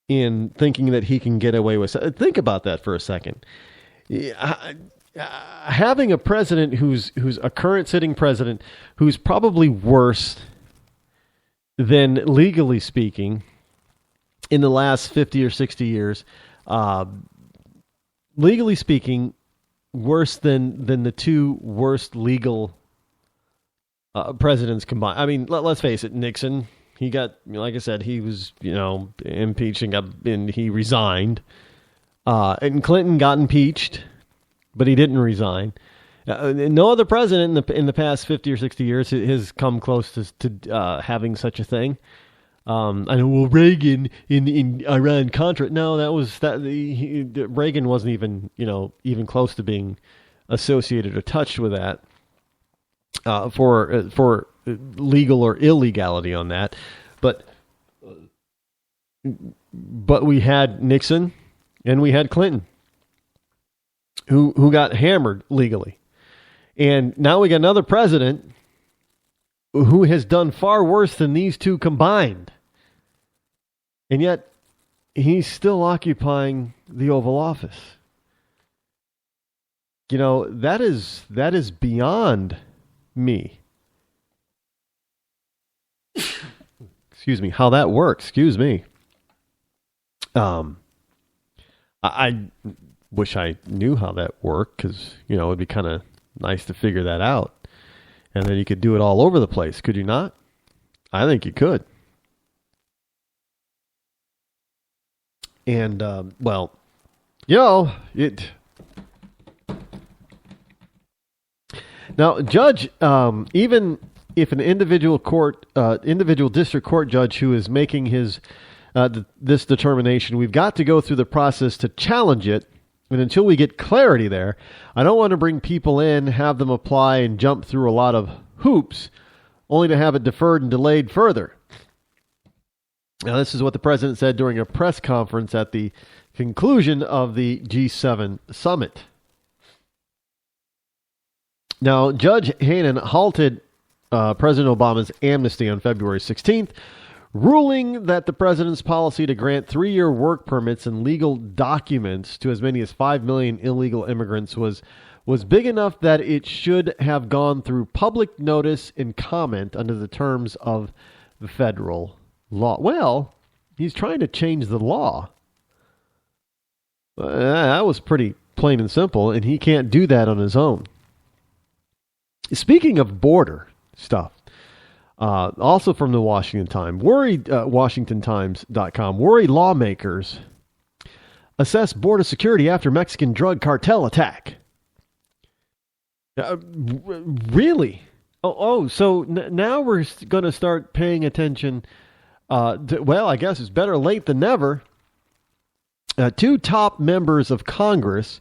in thinking that he can get away with. Think about that for a second. Having a president who's a current sitting president who's probably worse than, legally speaking, in the last 50 or 60 years, legally speaking, worse than the two worst legal presidents combined. I mean, let's face it, Nixon, he got, like I said, he was, impeached and he resigned. And Clinton got impeached, but he didn't resign. No other president in the past 50 or 60 years has come close to having such a thing. I know. Well, Reagan in Iran-Contra. No, Reagan wasn't even close to being associated or touched with that for legal or illegality on that. But we had Nixon and we had Clinton, who got hammered legally, and now we got another president who has done far worse than these two combined. And yet, he's still occupying the Oval Office. That is beyond me. Excuse me, how that works. Excuse me. I wish I knew how that worked, because, it'd be kind of nice to figure that out. And then you could do it all over the place, could you not? I think you could. And, it... Now, Judge, even if an individual district court judge who is making this determination, we've got to go through the process to challenge it. And until we get clarity there, I don't want to bring people in, have them apply, and jump through a lot of hoops, only to have it deferred and delayed further. Now, this is what the president said during a press conference at the conclusion of the G7 summit. Now, Judge Hanen halted President Obama's amnesty on February 16th, ruling that the president's policy to grant 3-year work permits and legal documents to as many as 5 million illegal immigrants was big enough that it should have gone through public notice and comment under the terms of the federal law. Well, he's trying to change the law. That was pretty plain and simple, and he can't do that on his own. Speaking of border stuff, also from the Washington Times, WashingtonTimes.com, worried lawmakers assess border security after Mexican drug cartel attack. Really? So now we're going to start paying attention. I guess it's better late than never. Two top members of Congress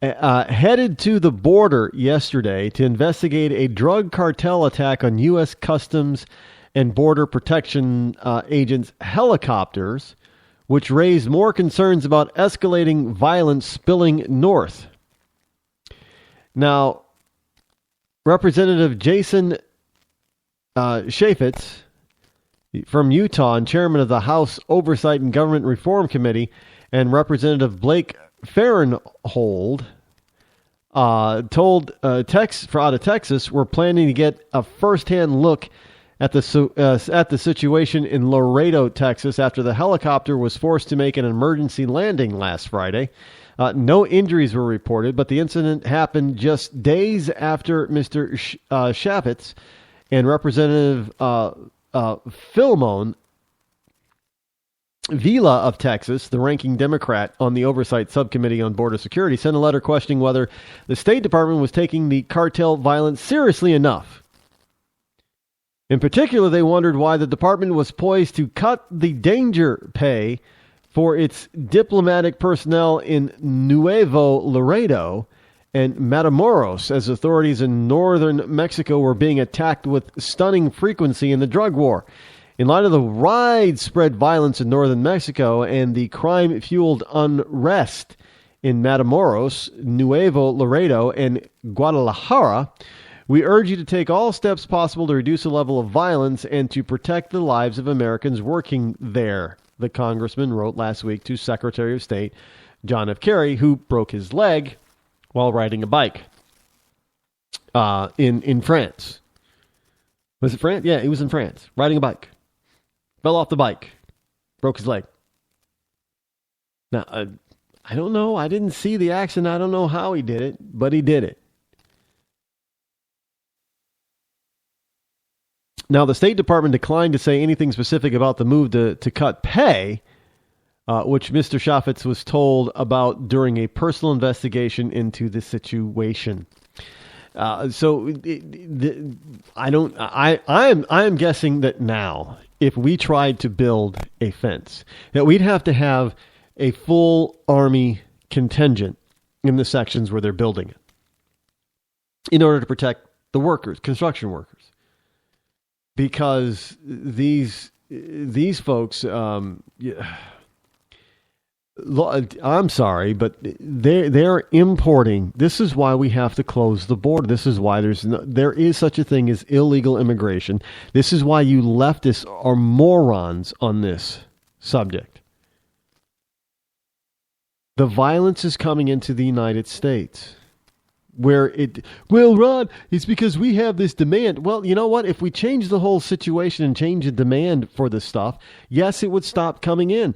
headed to the border yesterday to investigate a drug cartel attack on U.S. Customs and Border Protection agents' helicopters, which raised more concerns about escalating violence spilling north. Now, Representative Jason Chaffetz from Utah and chairman of the House Oversight and Government Reform Committee, and Representative Blake Farenthold told out of Texas, we're planning to get a first-hand look at the situation in Laredo, Texas, after the helicopter was forced to make an emergency landing last Friday. No injuries were reported, but the incident happened just days after Mr. Chaffetz and Representative Philemon Vila of Texas, the ranking Democrat on the Oversight Subcommittee on Border Security, sent a letter questioning whether the State Department was taking the cartel violence seriously enough. In particular, they wondered why the department was poised to cut the danger pay for its diplomatic personnel in Nuevo Laredo and Matamoros, as authorities in northern Mexico were being attacked with stunning frequency in the drug war. In light of the widespread violence in northern Mexico and the crime-fueled unrest in Matamoros, Nuevo Laredo, and Guadalajara, we urge you to take all steps possible to reduce the level of violence and to protect the lives of Americans working there, the congressman wrote last week to Secretary of State John F. Kerry, who broke his leg while riding a bike in France. Was it France? Yeah, he was in France, riding a bike. Fell off the bike, broke his leg. Now, I don't know. I didn't see the accident. I don't know how he did it, but he did it. Now, the State Department declined to say anything specific about the move to cut pay, which Mr. Chaffetz was told about during a personal investigation into the situation. I am guessing that now, if we tried to build a fence, that we'd have to have a full Army contingent in the sections where they're building it in order to protect the workers, construction workers. Because these folks, I'm sorry, but they're importing. This is why we have to close the border. This is why there is such a thing as illegal immigration. This is why you leftists are morons on this subject. The violence is coming into the United States. Rod, it's because we have this demand. Well, you know what? If we change the whole situation and change the demand for this stuff, yes, it would stop coming in.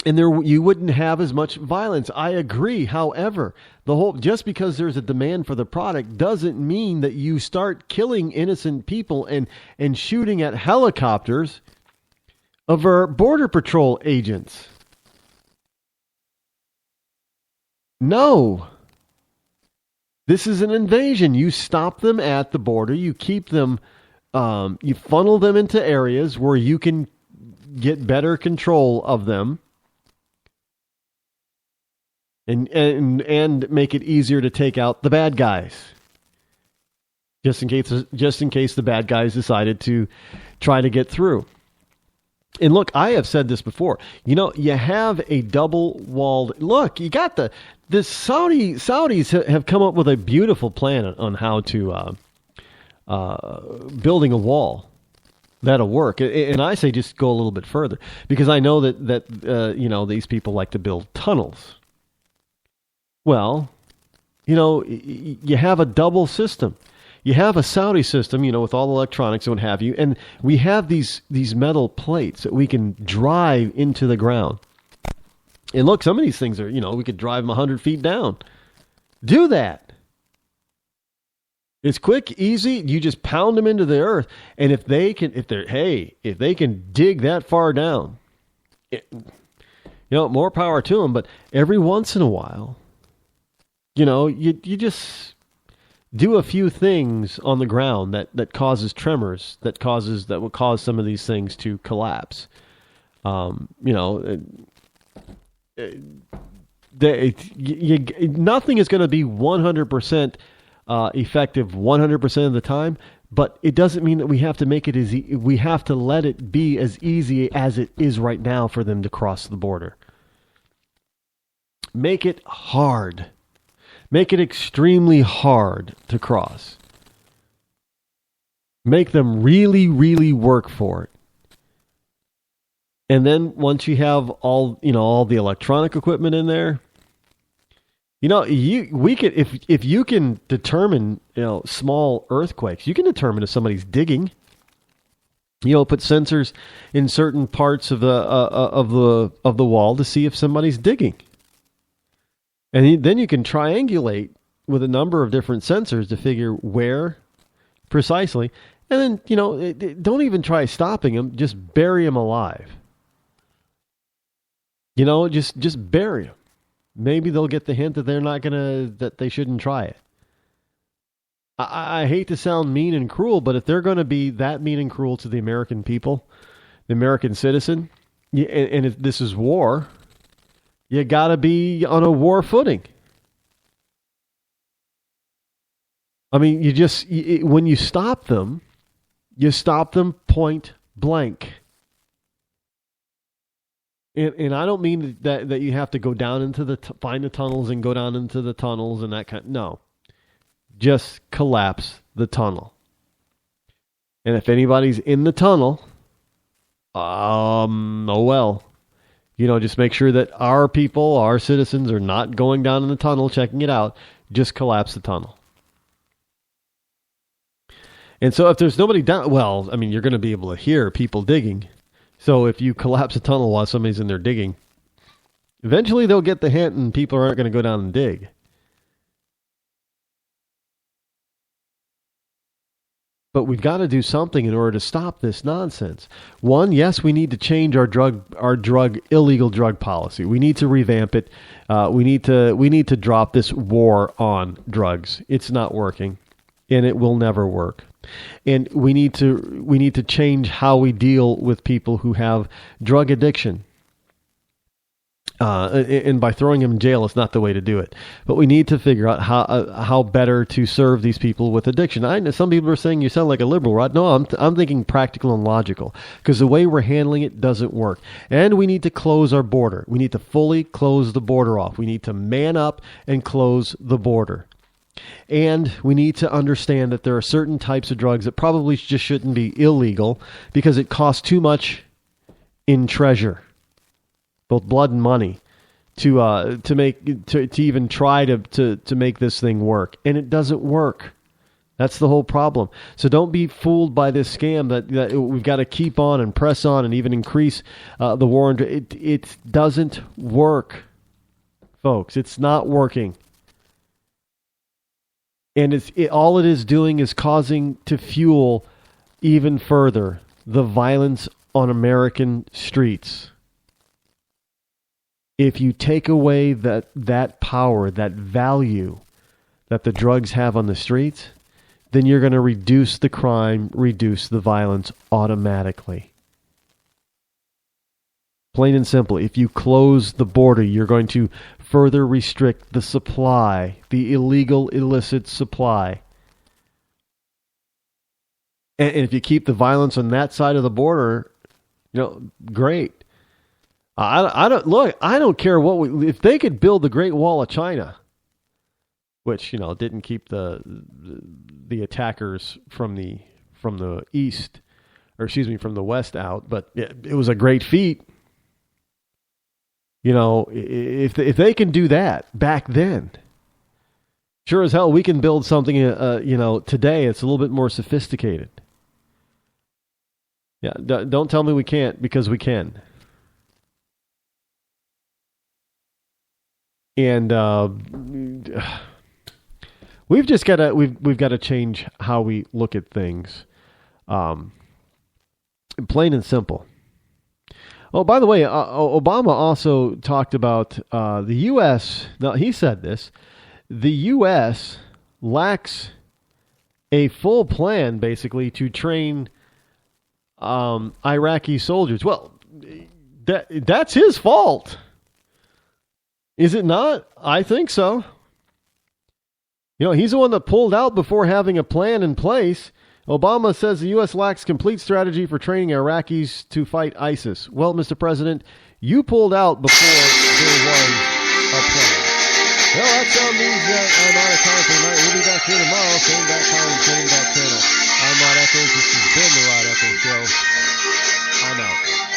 And you wouldn't have as much violence. I agree. However, just because there's a demand for the product doesn't mean that you start killing innocent people and shooting at helicopters of our Border Patrol agents. No. This is an invasion. You stop them at the border. You keep them, you funnel them into areas where you can get better control of them. And make it easier to take out the bad guys. Just in case the bad guys decided to try to get through. And look, I have said this before. You know, you have a double-walled... Look, you got the Saudis have come up with a beautiful plan on how to building a wall that'll work. And I say just go a little bit further, because I know that these people like to build tunnels. Well, you have a double system. You have a Saudi system, with all the electronics and what have you, and we have these metal plates that we can drive into the ground. And look, some of these things are, we could drive them 100 feet down. Do that. It's quick, easy. You just pound them into the earth, and if they can dig that far down, more power to them. But every once in a while, you just do a few things on the ground that causes tremors, that will cause some of these things to collapse. Nothing is going to be 100% effective 100% of the time, but it doesn't mean that we have to make it easy. We have to let it be as easy as it is right now for them to cross the border. Make it hard. Make it extremely hard to cross. Make them really, really work for it. And then once you have all the electronic equipment in there, we could, if you can determine, small earthquakes, you can determine if somebody's digging. Put sensors in certain parts of the wall to see if somebody's digging. And then you can triangulate with a number of different sensors to figure where precisely. And then, don't even try stopping them. Just bury them alive. Just bury them. Maybe they'll get the hint that that they shouldn't try it. I hate to sound mean and cruel, but if they're going to be that mean and cruel to the American people, the American citizen, and if this is war... You got to be on a war footing. I mean, when you stop them point blank. And I don't mean that you have to go down into find the tunnels and go down into the tunnels and that kind. No, just collapse the tunnel. And if anybody's in the tunnel, Oh well. Just make sure that our people, our citizens, are not going down in the tunnel checking it out. Just collapse the tunnel. And so if there's nobody down, well, I mean, you're going to be able to hear people digging. So if you collapse a tunnel while somebody's in there digging, eventually they'll get the hint and people aren't going to go down and dig. But we've got to do something in order to stop this nonsense. One, yes, we need to change our illegal drug policy. We need to revamp it. We need to drop this war on drugs. It's not working, and it will never work. And we need to change how we deal with people who have drug addiction. And by throwing them in jail is not the way to do it. But we need to figure out how better to serve these people with addiction. I know some people are saying you sound like a liberal, Rod. No, I'm thinking practical and logical, because the way we're handling it doesn't work. And we need to close our border. We need to fully close the border off. We need to man up and close the border. And we need to understand that there are certain types of drugs that probably just shouldn't be illegal because it costs too much in treasure, both blood and money, to even try to make this thing work. And it doesn't work. That's the whole problem. So don't be fooled by this scam that we've got to keep on and press on and even increase the war. It doesn't work, folks. It's not working. And all it is doing is causing to fuel even further the violence on American streets. If you take away that power, that value that the drugs have on the streets, then you're going to reduce the crime, reduce the violence automatically. Plain and simple, if you close the border, you're going to further restrict the supply, the illegal, illicit supply. And if you keep the violence on that side of the border, great. I don't care if they could build the Great Wall of China, which, didn't keep the attackers from the east, or excuse me, from the west out, but it was a great feat. If they can do that back then, sure as hell we can build something, today it's a little bit more sophisticated. Yeah, don't tell me we can't, because we can. And we've just got to change how we look at things, plain and simple. Oh, by the way, Obama also talked about the U.S. Now, he said this: the U.S. lacks a full plan, basically, to train Iraqi soldiers. Well, that's his fault. Is it not? I think so. He's the one that pulled out before having a plan in place. Obama says the U.S. lacks complete strategy for training Iraqis to fight ISIS. Well, Mr. President, you pulled out before there was a plan. Well, that sound means that I'm out of time for tonight. We'll be back here tomorrow, same back time, same back channel. I'm Rod Eccles. This has been the Rod Eccles Show. I'm out.